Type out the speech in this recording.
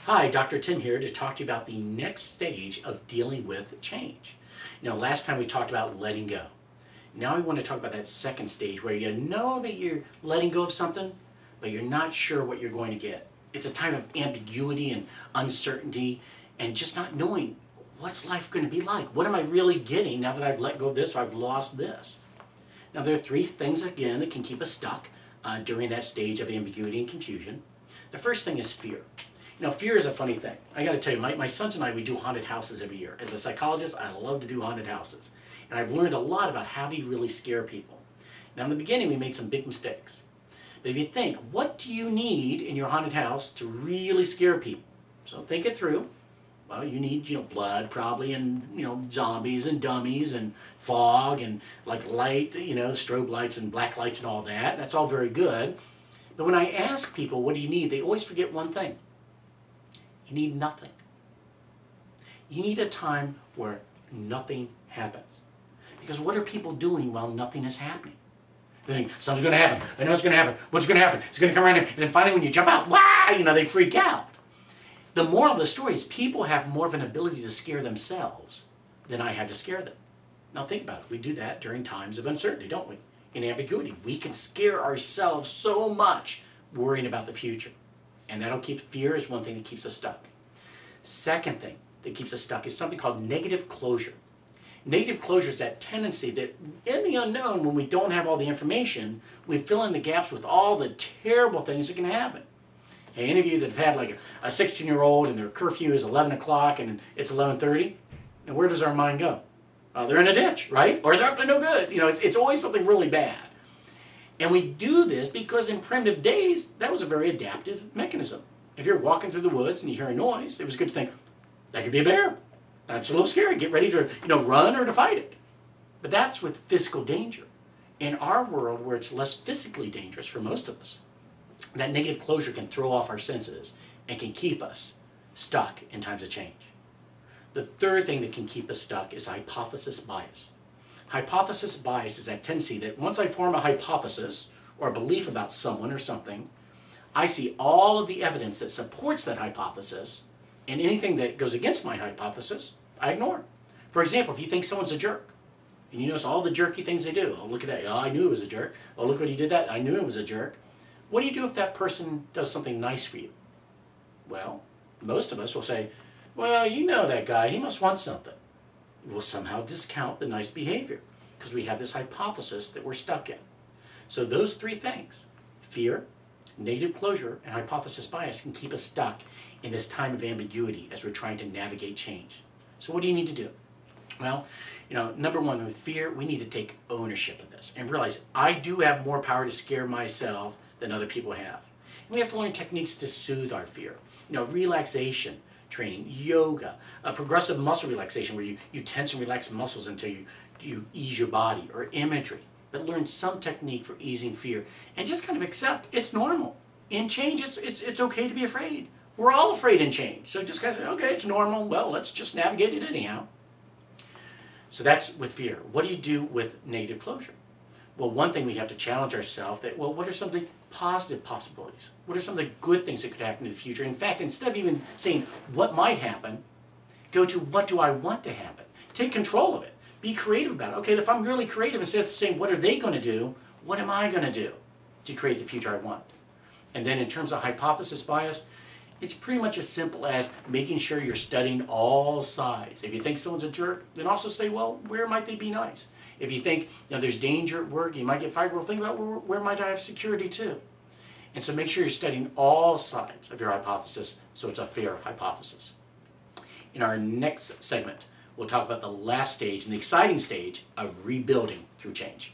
Hi, Dr. Tim here to talk to you about the next stage of dealing with change. Last time we talked about letting go. Now we want to talk about that second stage where you know that you're letting go of something, but you're not sure what you're going to get. It's a time of ambiguity and uncertainty and just not knowing what's life going to be like. What am I really getting now that I've let go of this or I've lost this? Now there are three things again that can keep us stuck during that stage of ambiguity and confusion. The first thing is fear. Fear is a funny thing. I got to tell you, my sons and I, we do haunted houses every year. As a psychologist, I love to do haunted houses. And I've learned a lot about how do you really scare people. Now, in the beginning, we made some big mistakes. But if you think, what do you need in your haunted house to really scare people? So think it through. Well, you need, blood probably, and, zombies and dummies and fog and like light, strobe lights and black lights and all that. That's all very good. But when I ask people, what do you need? They always forget one thing. You need nothing. You need a time where nothing happens. Because what are people doing while nothing is happening? They think, something's going to happen. I know it's going to happen. What's going to happen? It's going to come around here. And then finally when you jump out, they freak out. The moral of the story is people have more of an ability to scare themselves than I have to scare them. Now think about it. We do that during times of uncertainty, don't we? In ambiguity. We can scare ourselves so much worrying about the future. And that'll keep, fear is one thing that keeps us stuck. Second thing that keeps us stuck is something called negative closure. Negative closure is that tendency that in the unknown, when we don't have all the information, we fill in the gaps with all the terrible things that can happen. Hey, any of you that have had like a 16-year-old and their curfew is 11 o'clock and it's 11:30, and where does our mind go? They're in a ditch, right? Or they're up to no good. It's always something really bad. And we do this because in primitive days, that was a very adaptive mechanism. If you're walking through the woods and you hear a noise, it was good to think, that could be a bear. That's a little scary. Get ready to, run or to fight it. But that's with physical danger. In our world, where it's less physically dangerous for most of us, that negative closure can throw off our senses and can keep us stuck in times of change. The third thing that can keep us stuck is hypothesis bias. Hypothesis bias is that tendency that once I form a hypothesis or a belief about someone or something, I see all of the evidence that supports that hypothesis, and anything that goes against my hypothesis, I ignore. For example, if you think someone's a jerk, and you notice all the jerky things they do, oh, look at that, oh, I knew it was a jerk, oh, look what he did that, I knew it was a jerk. What do you do if that person does something nice for you? Well, most of us will say, well, you know that guy, he must want something. We'll somehow discount the nice behavior because we have this hypothesis that we're stuck in. So those three things, fear, negative closure, and hypothesis bias, can keep us stuck in this time of ambiguity as we're trying to navigate change. So what do you need to do? Well, number one, with fear, we need to take ownership of this and realize I do have more power to scare myself than other people have. And we have to learn techniques to soothe our fear. Relaxation training, yoga, progressive muscle relaxation where you tense and relax muscles until you ease your body, or imagery. But learn some technique for easing fear and just kind of accept it's normal. In change, it's okay to be afraid. We're all afraid in change. So just kind of say, okay, it's normal. Well, let's just navigate it anyhow. So that's with fear. What do you do with negative closure? Well, one thing we have to challenge ourselves that, well, what are some of the positive possibilities? What are some of the good things that could happen in the future? In fact, instead of even saying what might happen, go to what do I want to happen? Take control of it. Be creative about it. Okay, if I'm really creative, instead of saying what are they going to do, what am I going to do to create the future I want? And then in terms of hypothesis bias, it's pretty much as simple as making sure you're studying all sides. If you think someone's a jerk, then also say, well, where might they be nice? If you think there's danger at work, you might get fired, well, think about where might I have security too? And so make sure you're studying all sides of your hypothesis so it's a fair hypothesis. In our next segment, we'll talk about the last stage and the exciting stage of rebuilding through change.